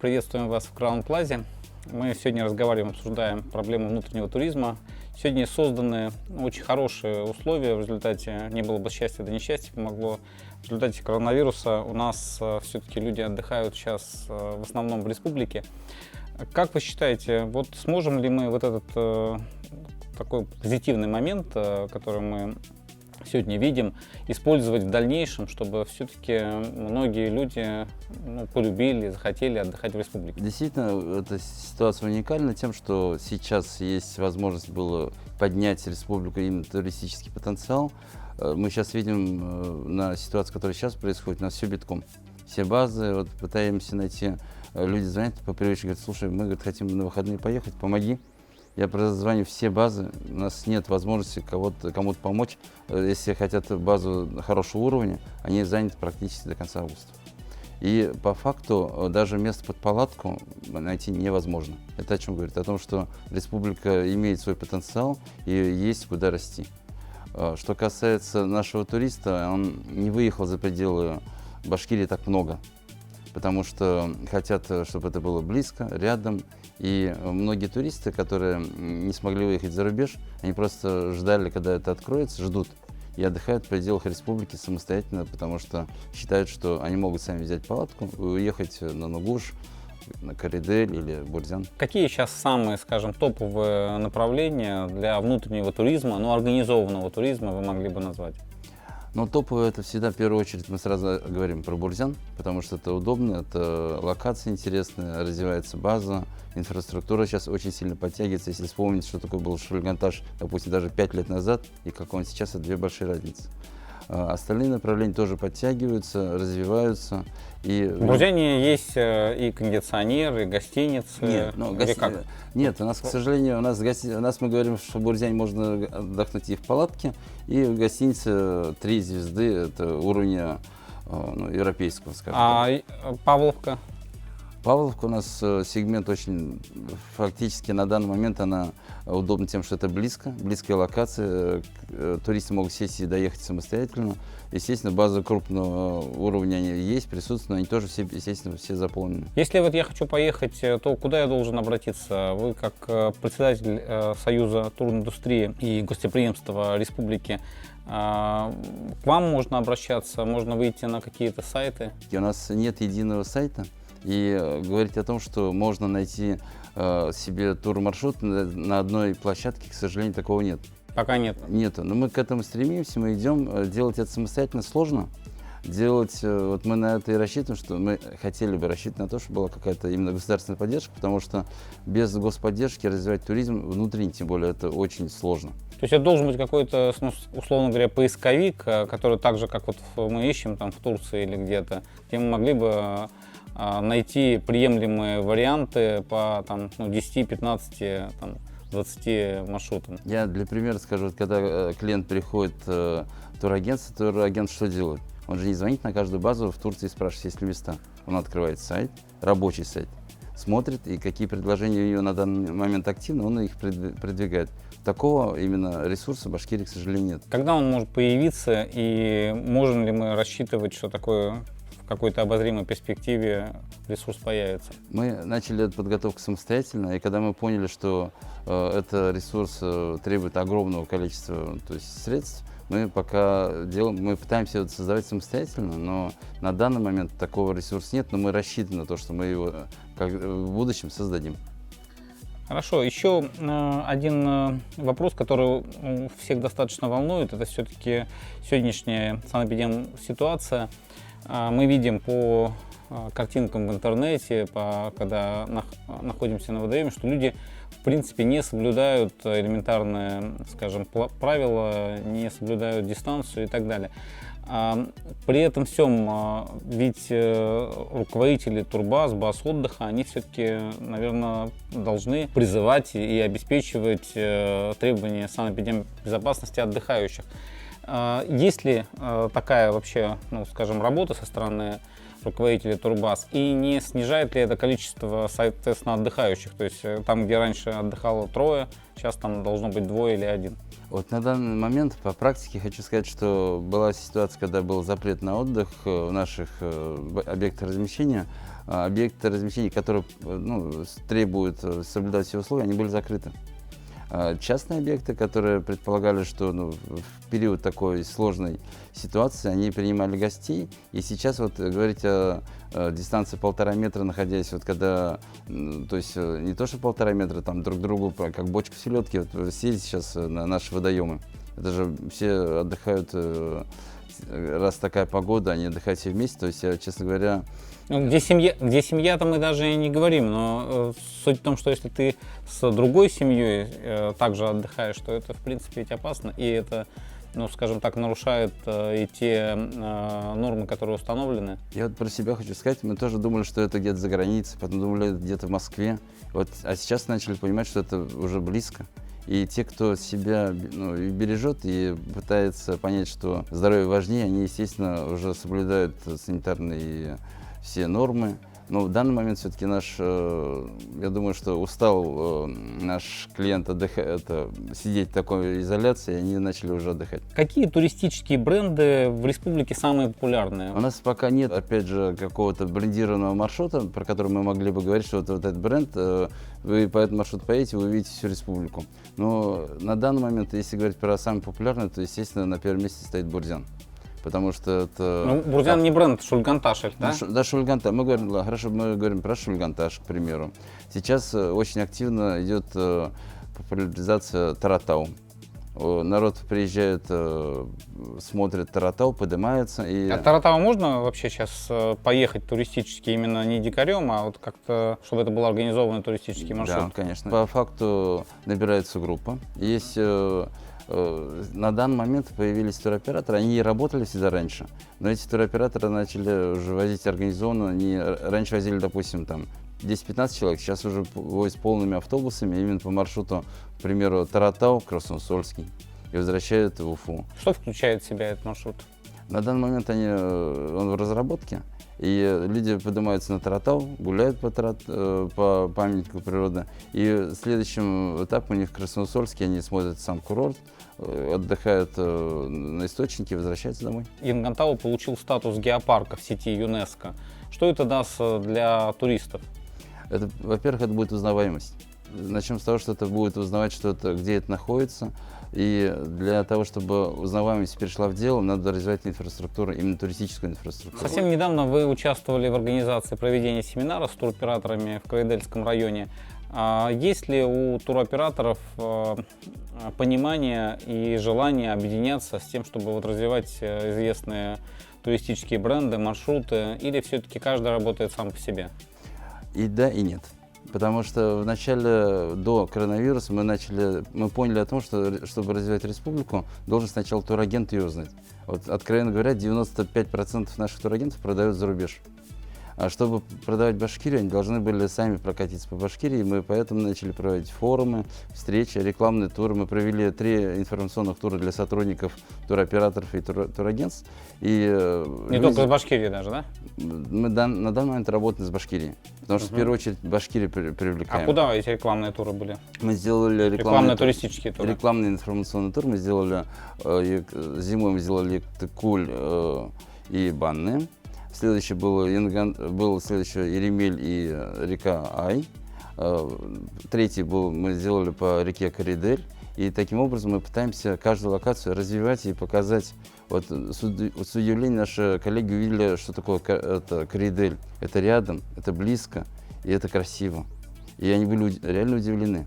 Приветствуем вас в Краун Плазе. Мы сегодня разговариваем, обсуждаем проблему внутреннего туризма. Сегодня созданы очень хорошие условия, в результате не было бы счастья, да несчастье помогло. В результате коронавируса у нас все-таки люди отдыхают сейчас в основном в республике. Как вы считаете, вот сможем ли мы вот этот такой позитивный момент, который мы сегодня видим, использовать в дальнейшем, чтобы все-таки многие люди полюбили, захотели отдыхать в республике? Действительно, эта ситуация уникальна тем, что сейчас есть возможность было поднять республику именно туристический потенциал. Мы сейчас видим на ситуацию, которая сейчас происходит, у нас все битком. Все базы, вот пытаемся найти, люди звонят по привычке, говорят: слушай, мы хотим на выходные поехать, помоги. Я прозвоню все базы, у нас нет возможности кому-то помочь. Если хотят базу хорошего уровня, они заняты практически до конца августа. И по факту даже место под палатку найти невозможно. Это о чем говорит? О том, что республика имеет свой потенциал и есть куда расти. Что касается нашего туриста, он не выехал за пределы Башкирии так много, потому что хотят, чтобы это было близко, рядом. И многие туристы, которые не смогли выехать за рубеж, они просто ждали, когда это откроется, ждут и отдыхают в пределах республики самостоятельно, потому что считают, что они могут сами взять палатку и уехать на Нугуш, на Каридель или Бурзян. Какие сейчас самые, скажем, топовые направления для внутреннего туризма, организованного туризма вы могли бы назвать? Но топовое — это всегда, в первую очередь, мы сразу говорим про Бурзян, потому что это удобно, это локация интересная, развивается база, инфраструктура сейчас очень сильно подтягивается. Если вспомнить, что такое был Шульганташ, допустим, даже 5 лет назад, и как он сейчас, это две большие разницы. Остальные направления тоже подтягиваются, развиваются. И в Бурзяне есть и кондиционер, и гостиницы. Нет, у нас, к сожалению, у нас мы говорим, что в Бурзяне можно отдохнуть и в палатке, и в гостинице 3 звезды, это уровня европейского, скажем так. А Павловка? Павловка у нас сегмент очень, фактически на данный момент она удобна тем, что это близкая локация, туристы могут сесть и доехать самостоятельно. Естественно, базы крупного уровня они есть, присутствуют, но они тоже все, естественно, все заполнены. Если вот я хочу поехать, то куда я должен обратиться? Вы как председатель Союза туриндустрии и гостеприимства республики, к вам можно обращаться, можно выйти на какие-то сайты? У нас нет единого сайта. И говорить о том, что можно найти себе турмаршрут на одной площадке, к сожалению, такого нет. Пока нет. Нету. Но мы к этому стремимся, мы идем. Делать это самостоятельно сложно. Вот мы на это и рассчитываем, что мы хотели бы рассчитывать на то, чтобы была какая-то именно государственная поддержка, потому что без господдержки развивать туризм внутренний, тем более, это очень сложно. То есть это должен быть какой-то, условно говоря, поисковик, который так же, как вот мы ищем там в Турции или где-то, где мы могли бы найти приемлемые варианты по 10, 15, 20 маршрутам. Я для примера скажу, когда клиент приходит в турагентство, турагент что делает? Он же не звонит на каждую базу в Турции и спрашивает, есть ли места. Он открывает сайт, рабочий сайт, смотрит, и какие предложения у него на данный момент активны, он их продвигает. Такого именно ресурса в Башкирии, к сожалению, нет. Когда он может появиться, и можем ли мы рассчитывать, что такое в какой-то обозримой перспективе ресурс появится? Мы начали эту подготовку самостоятельно, и когда мы поняли, что этот ресурс требует огромного количества средств, мы пытаемся это создавать самостоятельно, но на данный момент такого ресурса нет, но мы рассчитываем на то, что мы его в будущем создадим. Хорошо, еще один вопрос, который всех достаточно волнует, это все-таки сегодняшняя санэпидемситуация. Мы видим по картинкам в интернете, когда находимся на водоеме, что люди в принципе не соблюдают элементарные, скажем, правила, не соблюдают дистанцию и так далее. При этом всем, ведь руководители турбаз, баз отдыха, они все-таки, наверное, должны призывать и обеспечивать требования санэпидембезопасности отдыхающих. Есть ли такая вообще, ну, скажем, работа со стороны руководителей турбаз, и не снижает ли это количество, соответственно, отдыхающих? То есть там, где раньше отдыхало трое, сейчас там должно быть двое или один. Вот на данный момент по практике хочу сказать, что была ситуация, когда был запрет на отдых в наших объектах размещения. Объекты размещения, которые требуют соблюдать все условия, они были закрыты. Частные объекты, которые предполагали, что в период такой сложной ситуации они принимали гостей. И сейчас вот говорить о дистанции 1,5 метра, находясь, вот когда, то есть не то, что 1,5 метра, там друг другу, как бочка в селедке, вот сесть сейчас на наши водоемы. Это же все отдыхают, раз такая погода, они отдыхают все вместе. То есть, честно говоря, где семья, там мы даже и не говорим, но суть в том, что если ты с другой семьей также отдыхаешь, то это, в принципе, ведь опасно, и это, ну, скажем так, нарушает и те нормы, которые установлены. Я вот про себя хочу сказать, мы тоже думали, что это где-то за границей, потом думали, где-то в Москве, вот, а сейчас начали понимать, что это уже близко. И те, кто себя бережет и пытается понять, что здоровье важнее, они, естественно, уже соблюдают санитарные все нормы. Но в данный момент все-таки я думаю, что устал наш клиент сидеть в такой изоляции, и они начали уже отдыхать. Какие туристические бренды в республике самые популярные? У нас пока нет, опять же, какого-то брендированного маршрута, про который мы могли бы говорить, что вот этот бренд, вы по этому маршруту поедете, вы увидите всю республику. Но на данный момент, если говорить про самые популярные, то, естественно, на первом месте стоит Бурзян. Потому что это... Ну, Бурзян не бренд, Шульганташ, да? Да, Шульганташ. Мы говорим про Шульганташ, к примеру. Сейчас очень активно идет популяризация Таратау. Народ приезжает, смотрит Таратау, поднимается. А Таратау можно вообще сейчас поехать туристически именно не дикарем, а вот как-то, чтобы это был организованный туристический маршрут? Да, конечно. По факту набирается группа. Есть... На данный момент появились туроператоры, они и работали всегда раньше, но эти туроператоры начали уже возить организованно, они раньше возили, допустим, там 10-15 человек, сейчас уже возят полными автобусами именно по маршруту, к примеру, Таратау, Красноусольский, и возвращают в Уфу. Что включает в себя этот маршрут? На данный момент он в разработке, и люди поднимаются на Таратау, гуляют по памятнику природы, и следующим этапом у них Красноусольский, они смотрят сам курорт, отдыхают на источнике, возвращаются домой. Янгантау получил статус геопарка в сети ЮНЕСКО. Что это даст для туристов? Во-первых, это будет узнаваемость. Начнем с того, что это будет узнавать, где это находится. И для того, чтобы узнаваемость перешла в дело, надо развивать инфраструктуру, именно туристическую инфраструктуру. Совсем недавно вы участвовали в организации проведения семинара с туроператорами в Крайдельском районе. Есть ли у туроператоров понимание и желание объединяться с тем, чтобы вот развивать известные туристические бренды, маршруты, или все-таки каждый работает сам по себе? И да, и нет. Потому что в начале, до коронавируса, мы поняли о том, что чтобы развивать республику, должен сначала турагент ее узнать. Вот, откровенно говоря, 95% наших турагентов продают за рубеж. А чтобы продавать Башкирию, они должны были сами прокатиться по Башкирии. Мы поэтому начали проводить форумы, встречи, рекламные туры. Мы провели 3 информационных тура для сотрудников туроператоров и турагентств. Не только из Башкирии даже, да? Мы на данный момент работаем с Башкирией. Потому что в первую очередь Башкирию привлекаем. А куда эти рекламные туры были? Мы сделали рекламно-туристические туры. Рекламный информационный тур. Мы сделали зимой мы сделали Тыкуль и Банны. Следующий был Еремель и река Ай. Третий мы сделали по реке Каридель. И таким образом мы пытаемся каждую локацию развивать и показать. Вот с удивлением наши коллеги увидели, что такое это Каридель. Это рядом, это близко и это красиво. И они были реально удивлены.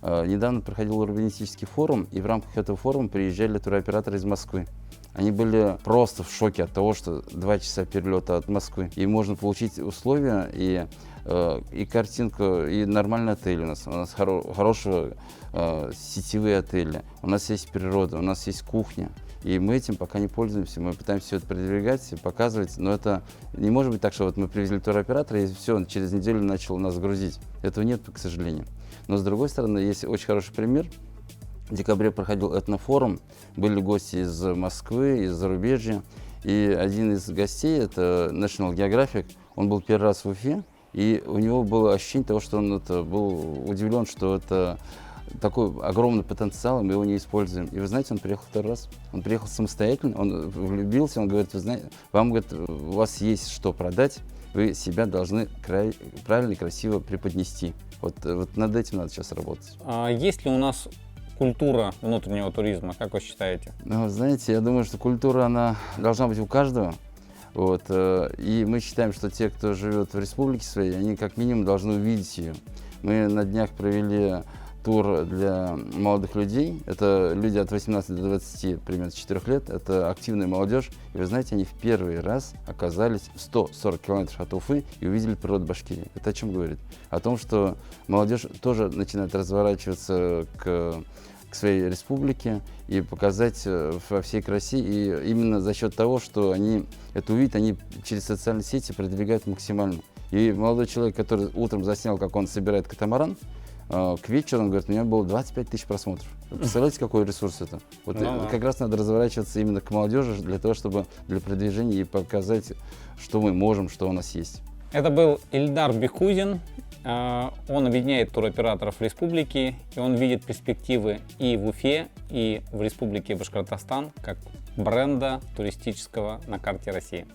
Недавно проходил урбанистический форум, и в рамках этого форума приезжали туроператоры из Москвы. Они были просто в шоке от того, что 2 часа перелета от Москвы. И можно получить условия, и картинку, и нормальный отель у нас. У нас хорошие сетевые отели. У нас есть природа, у нас есть кухня. И мы этим пока не пользуемся. Мы пытаемся все это продвигать, показывать. Но это не может быть так, что вот мы привезли туроператора, и все, он через неделю начал нас грузить. Этого нет, к сожалению. Но с другой стороны, есть очень хороший пример. В декабре проходил этнофорум, были гости из Москвы, из зарубежья. И один из гостей, это National Geographic, он был первый раз в Уфе, и у него было ощущение того, что он был удивлен, что это такой огромный потенциал, мы его не используем. И вы знаете, он приехал второй раз. Он приехал самостоятельно, он влюбился, он говорит, вы знаете, вам, говорит, у вас есть что продать, вы себя должны правильно и красиво преподнести. Вот над этим надо сейчас работать. А есть ли у нас культура внутреннего туризма, как вы считаете? Ну, знаете, я думаю, что культура, она должна быть у каждого. Вот, и мы считаем, что те, кто живет в республике своей, они как минимум должны увидеть ее. Мы на днях провели тур для молодых людей. Это люди от 18 до 20, примерно 4 лет. Это активная молодежь. И вы знаете, они в первый раз оказались в 140 километров от Уфы и увидели природу Башкирии. Это о чем говорит? О том, что молодежь тоже начинает разворачиваться к своей республике и показать во всей красе. И именно за счет того, что они это увидят, они через социальные сети продвигают максимально. И молодой человек, который утром заснял, как он собирает катамаран, к вечеру, он говорит, у меня было 25 тысяч просмотров. Вы представляете, какой ресурс это? Вот как раз надо разворачиваться именно к молодежи для того, чтобы для продвижения и показать, что мы можем, что у нас есть. Это был Ильдар Бекузин. Он объединяет туроператоров республики, и он видит перспективы и в Уфе, и в республике Башкортостан как бренда туристического на карте России.